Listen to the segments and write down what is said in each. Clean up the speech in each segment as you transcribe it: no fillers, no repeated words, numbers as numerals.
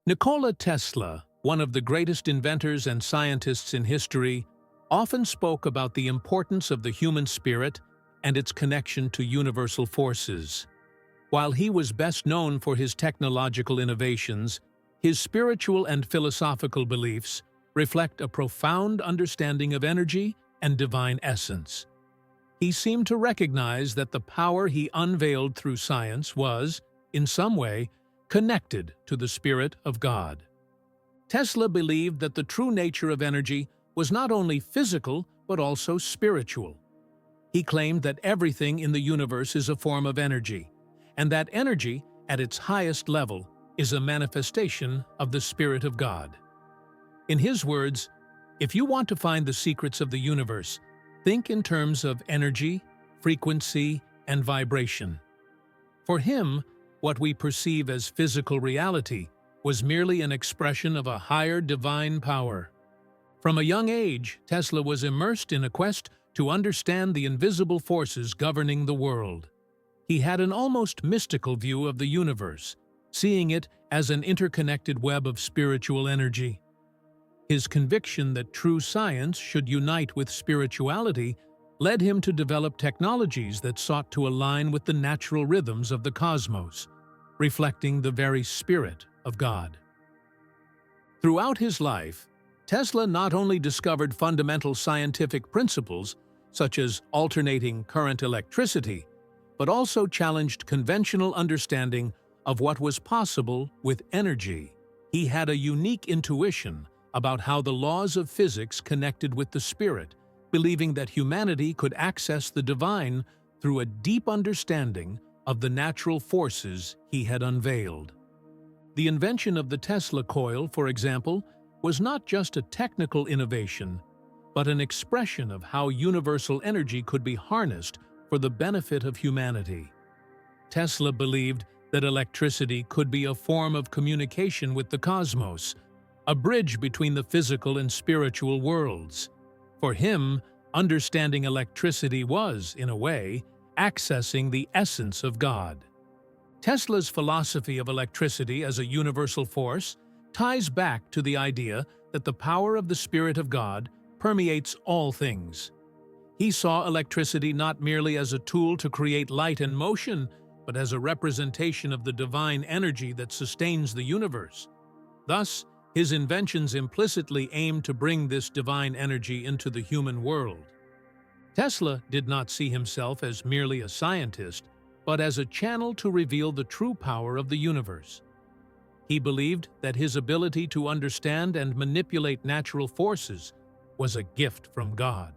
Nikola Tesla, one of the greatest inventors and scientists in history, often spoke about the importance of the human spirit and its connection to universal forces. While he was best known for his technological innovations, his spiritual and philosophical beliefs reflect a profound understanding of energy and divine essence. He seemed to recognize that the power he unveiled through science was, in some way, connected to the Spirit of God. Tesla believed that the true nature of energy was not only physical but also spiritual. He claimed that everything in the universe is a form of energy, and that energy, at its highest level, is a manifestation of the Spirit of God. In his words, if you want to find the secrets of the universe, think in terms of energy, frequency, and vibration. For him, what we perceive as physical reality was merely an expression of a higher divine power. From a young age, Tesla was immersed in a quest to understand the invisible forces governing the world. He had an almost mystical view of the universe, seeing it as an interconnected web of spiritual energy. His conviction that true science should unite with spirituality led him to develop technologies that sought to align with the natural rhythms of the cosmos, reflecting the very spirit of God. Throughout his life, Tesla not only discovered fundamental scientific principles, such as alternating current electricity, but also challenged conventional understanding of what was possible with energy. He had a unique intuition about how the laws of physics connected with the spirit, believing that humanity could access the divine through a deep understanding of the natural forces he had unveiled. The invention of the Tesla coil, for example, was not just a technical innovation, but an expression of how universal energy could be harnessed for the benefit of humanity. Tesla believed that electricity could be a form of communication with the cosmos, a bridge between the physical and spiritual worlds. For him, understanding electricity was, in a way, accessing the essence of God. Tesla's philosophy of electricity as a universal force ties back to the idea that the power of the Spirit of God permeates all things. He saw electricity not merely as a tool to create light and motion, but as a representation of the divine energy that sustains the universe. Thus, his inventions implicitly aimed to bring this divine energy into the human world. Tesla did not see himself as merely a scientist, but as a channel to reveal the true power of the universe. He believed that his ability to understand and manipulate natural forces was a gift from God.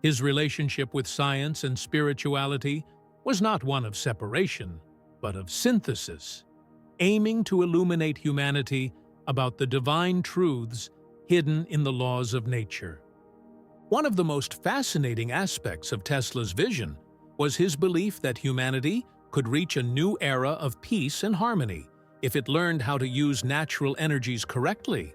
His relationship with science and spirituality was not one of separation, but of synthesis, aiming to illuminate humanity about the divine truths hidden in the laws of nature. One of the most fascinating aspects of Tesla's vision was his belief that humanity could reach a new era of peace and harmony if it learned how to use natural energies correctly.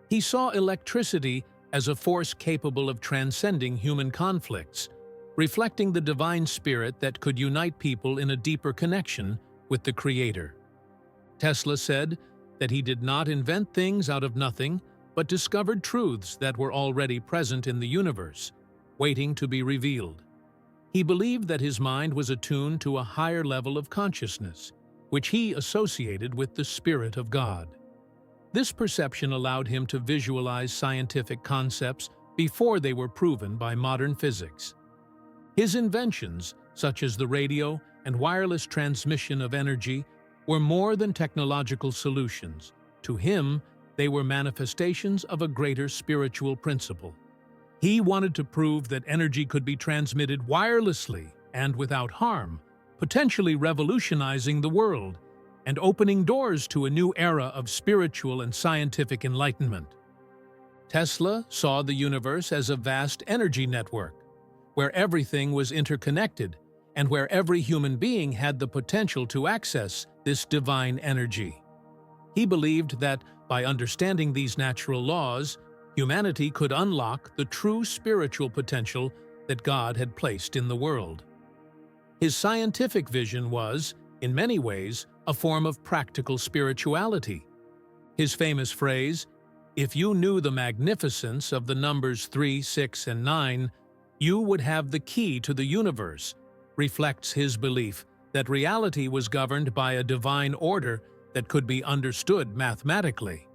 He saw electricity as a force capable of transcending human conflicts, reflecting the divine spirit that could unite people in a deeper connection with the Creator. Tesla said that he did not invent things out of nothing, but discovered truths that were already present in the universe, waiting to be revealed. He believed that his mind was attuned to a higher level of consciousness, which he associated with the Spirit of God. This perception allowed him to visualize scientific concepts before they were proven by modern physics. His inventions, such as the radio and wireless transmission of energy, were more than technological solutions. To him, they were manifestations of a greater spiritual principle. He wanted to prove that energy could be transmitted wirelessly and without harm, potentially revolutionizing the world and opening doors to a new era of spiritual and scientific enlightenment. Tesla saw the universe as a vast energy network, where everything was interconnected and where every human being had the potential to access this divine energy. He believed that by understanding these natural laws, humanity could unlock the true spiritual potential that God had placed in the world. His scientific vision was, in many ways, a form of practical spirituality. His famous phrase, "If you knew the magnificence of the numbers 3, 6, and 9, you would have the key to the universe," reflects his belief that reality was governed by a divine order that could be understood mathematically.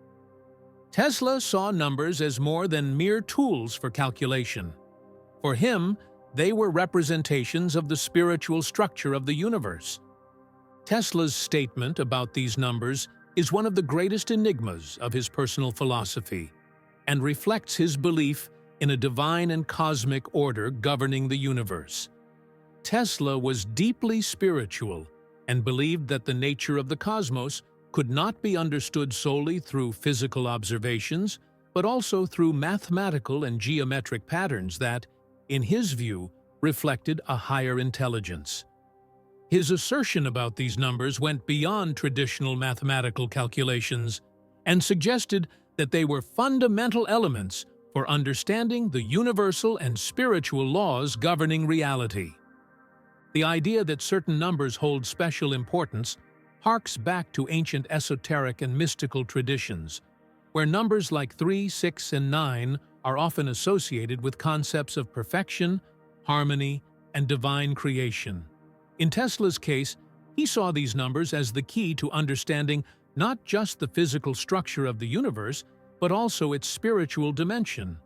Tesla saw numbers as more than mere tools for calculation. For him, they were representations of the spiritual structure of the universe. Tesla's statement about these numbers is one of the greatest enigmas of his personal philosophy and reflects his belief in a divine and cosmic order governing the universe. Tesla was deeply spiritual and believed that the nature of the cosmos could not be understood solely through physical observations, but also through mathematical and geometric patterns that, in his view, reflected a higher intelligence. His assertion about these numbers went beyond traditional mathematical calculations and suggested that they were fundamental elements for understanding the universal and spiritual laws governing reality. The idea that certain numbers hold special importance harks back to ancient esoteric and mystical traditions, where numbers like 3, 6, and 9 are often associated with concepts of perfection, harmony, and divine creation. In Tesla's case, he saw these numbers as the key to understanding not just the physical structure of the universe, but also its spiritual dimension.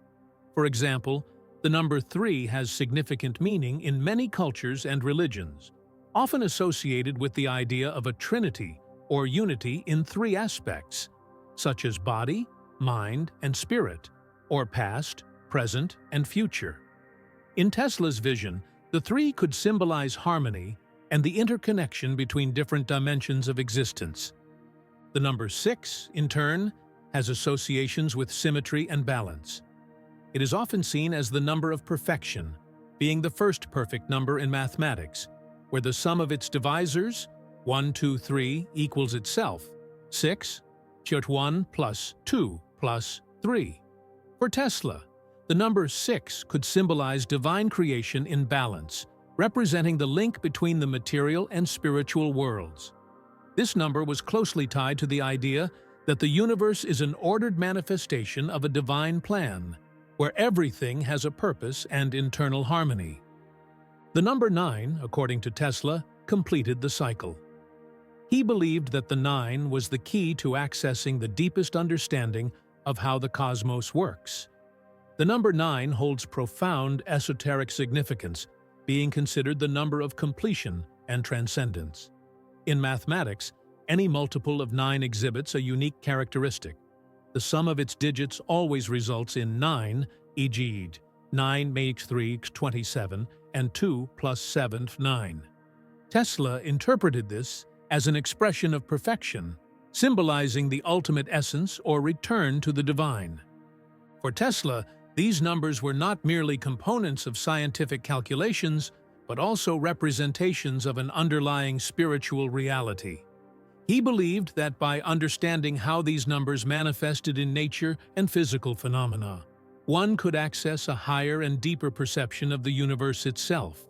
For example, the number 3 has significant meaning in many cultures and religions, often associated with the idea of a trinity or unity in 3 aspects, such as body, mind, and spirit, or past, present, and future. In Tesla's vision, the 3 could symbolize harmony and the interconnection between different dimensions of existence. The number 6, in turn, has associations with symmetry and balance. It is often seen as the number of perfection, being the first perfect number in mathematics, where the sum of its divisors, 1, 2, 3, equals itself, 6, 1 plus 2 plus 3. For Tesla, the number 6 could symbolize divine creation in balance, representing the link between the material and spiritual worlds. This number was closely tied to the idea that the universe is an ordered manifestation of a divine plan, where everything has a purpose and internal harmony. The number 9, according to Tesla, completed the cycle. He believed that the 9 was the key to accessing the deepest understanding of how the cosmos works. The number 9 holds profound esoteric significance, being considered the number of completion and transcendence. In mathematics, any multiple of 9 exhibits a unique characteristic. The sum of its digits always results in 9, e.g., 9 makes 3 27, and 2 plus 7 9. Tesla interpreted this as an expression of perfection, symbolizing the ultimate essence or return to the divine. For Tesla, these numbers were not merely components of scientific calculations, but also representations of an underlying spiritual reality. He believed that by understanding how these numbers manifested in nature and physical phenomena, one could access a higher and deeper perception of the universe itself.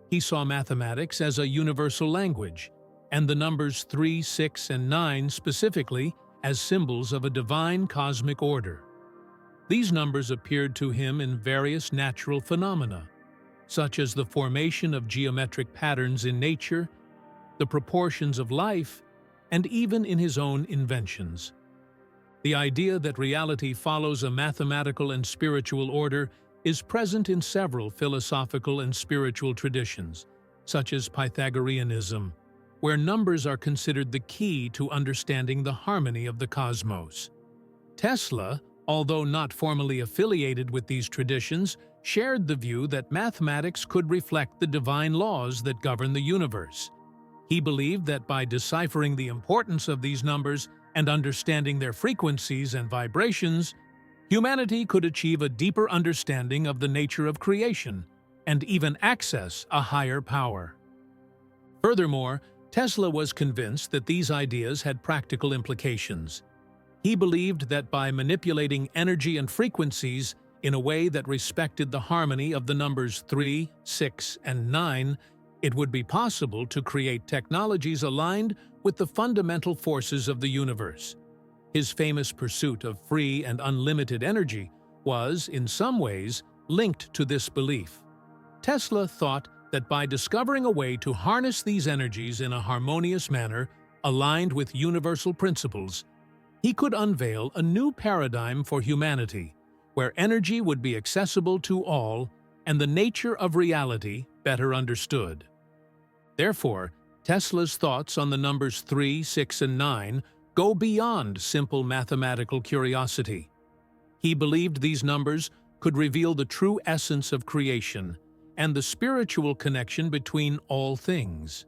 He saw mathematics as a universal language, and the numbers 3, 6, and 9 specifically as symbols of a divine cosmic order. These numbers appeared to him in various natural phenomena, such as the formation of geometric patterns in nature, the proportions of life, and even in his own inventions. The idea that reality follows a mathematical and spiritual order is present in several philosophical and spiritual traditions, such as Pythagoreanism, where numbers are considered the key to understanding the harmony of the cosmos. Tesla, although not formally affiliated with these traditions, shared the view that mathematics could reflect the divine laws that govern the universe. He believed that by deciphering the importance of these numbers and understanding their frequencies and vibrations, humanity could achieve a deeper understanding of the nature of creation and even access a higher power. Furthermore, Tesla was convinced that these ideas had practical implications. He believed that by manipulating energy and frequencies in a way that respected the harmony of the numbers 3, 6, and 9, it would be possible to create technologies aligned with the fundamental forces of the universe. His famous pursuit of free and unlimited energy was, in some ways, linked to this belief. Tesla thought that by discovering a way to harness these energies in a harmonious manner, aligned with universal principles, he could unveil a new paradigm for humanity, where energy would be accessible to all and the nature of reality better understood. Therefore, Tesla's thoughts on the numbers 3, 6, and 9 go beyond simple mathematical curiosity. He believed these numbers could reveal the true essence of creation and the spiritual connection between all things.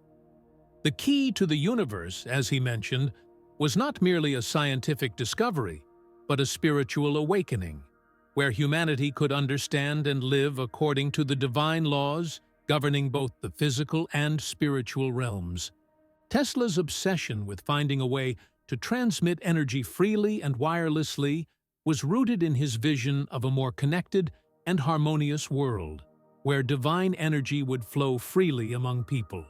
The key to the universe, as he mentioned, was not merely a scientific discovery, but a spiritual awakening, where humanity could understand and live according to the divine laws governing both the physical and spiritual realms. Tesla's obsession with finding a way to transmit energy freely and wirelessly was rooted in his vision of a more connected and harmonious world, where divine energy would flow freely among people.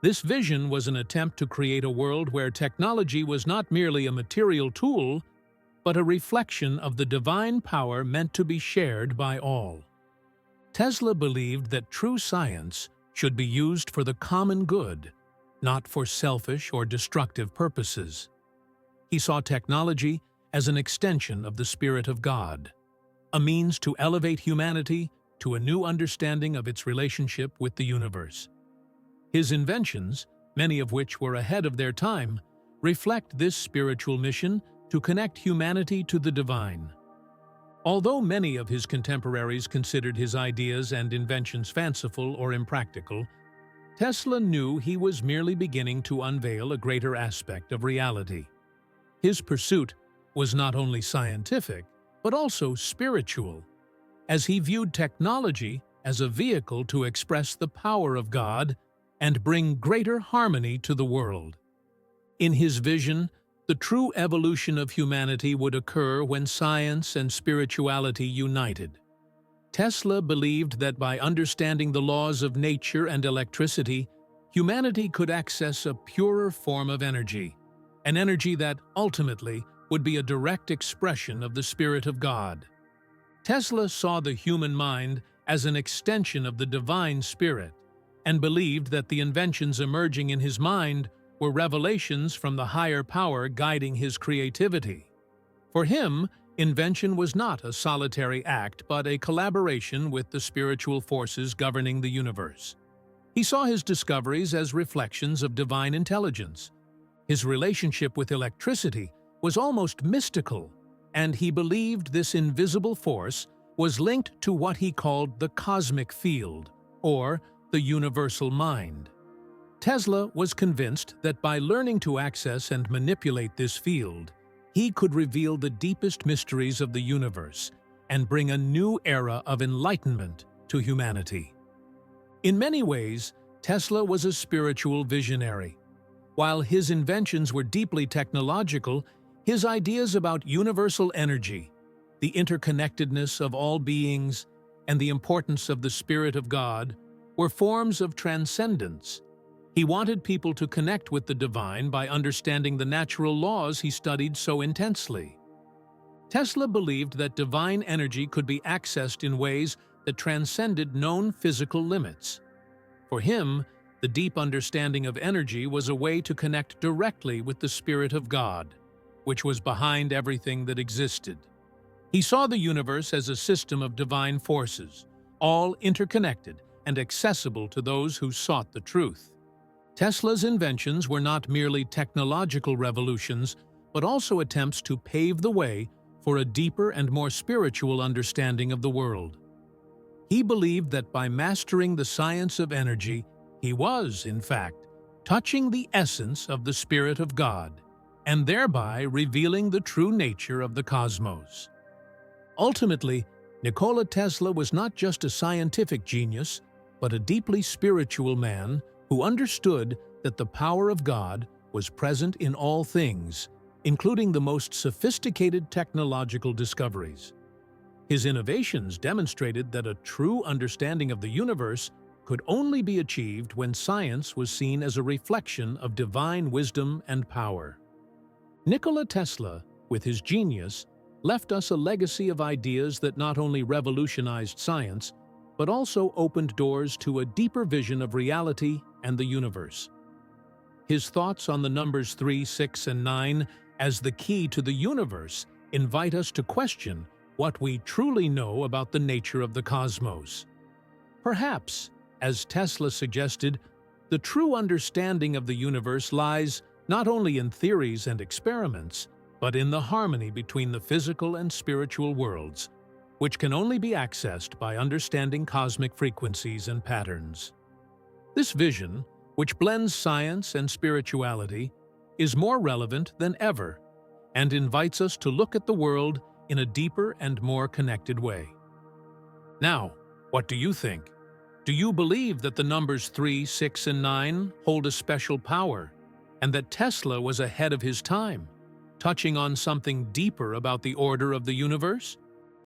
This vision was an attempt to create a world where technology was not merely a material tool, but a reflection of the divine power meant to be shared by all. Tesla believed that true science should be used for the common good, not for selfish or destructive purposes. He saw technology as an extension of the Spirit of God, a means to elevate humanity to a new understanding of its relationship with the universe. His inventions, many of which were ahead of their time, reflect this spiritual mission to connect humanity to the divine. Although many of his contemporaries considered his ideas and inventions fanciful or impractical, Tesla knew he was merely beginning to unveil a greater aspect of reality. His pursuit was not only scientific, but also spiritual, as he viewed technology as a vehicle to express the power of God and bring greater harmony to the world. In his vision, the true evolution of humanity would occur when science and spirituality united. Tesla believed that by understanding the laws of nature and electricity, humanity could access a purer form of energy, an energy that, ultimately, would be a direct expression of the Spirit of God. Tesla saw the human mind as an extension of the divine spirit, and believed that the inventions emerging in his mind were revelations from the higher power guiding his creativity. For him, invention was not a solitary act, but a collaboration with the spiritual forces governing the universe. He saw his discoveries as reflections of divine intelligence. His relationship with electricity was almost mystical, and he believed this invisible force was linked to what he called the cosmic field, or the universal mind. Tesla was convinced that by learning to access and manipulate this field, he could reveal the deepest mysteries of the universe and bring a new era of enlightenment to humanity. In many ways, Tesla was a spiritual visionary. While his inventions were deeply technological, his ideas about universal energy, the interconnectedness of all beings, and the importance of the Spirit of God were forms of transcendence. He wanted people to connect with the divine by understanding the natural laws he studied so intensely. Tesla believed that divine energy could be accessed in ways that transcended known physical limits. For him, the deep understanding of energy was a way to connect directly with the Spirit of God, which was behind everything that existed. He saw the universe as a system of divine forces, all interconnected and accessible to those who sought the truth. Tesla's inventions were not merely technological revolutions, but also attempts to pave the way for a deeper and more spiritual understanding of the world. He believed that by mastering the science of energy, he was, in fact, touching the essence of the Spirit of God, and thereby revealing the true nature of the cosmos. Ultimately, Nikola Tesla was not just a scientific genius, but a deeply spiritual man who understood that the power of God was present in all things, including the most sophisticated technological discoveries. His innovations demonstrated that a true understanding of the universe could only be achieved when science was seen as a reflection of divine wisdom and power. Nikola Tesla with his genius, left us a legacy of ideas that not only revolutionized science, but also opened doors to a deeper vision of reality and the universe. His thoughts on the numbers 3, 6, and 9 as the key to the universe invite us to question what we truly know about the nature of the cosmos. Perhaps, as Tesla suggested, the true understanding of the universe lies not only in theories and experiments, but in the harmony between the physical and spiritual worlds, which can only be accessed by understanding cosmic frequencies and patterns. This vision, which blends science and spirituality, is more relevant than ever and invites us to look at the world in a deeper and more connected way. Now, what do you think? Do you believe that the numbers 3, 6, and 9 hold a special power, and that Tesla was ahead of his time, touching on something deeper about the order of the universe?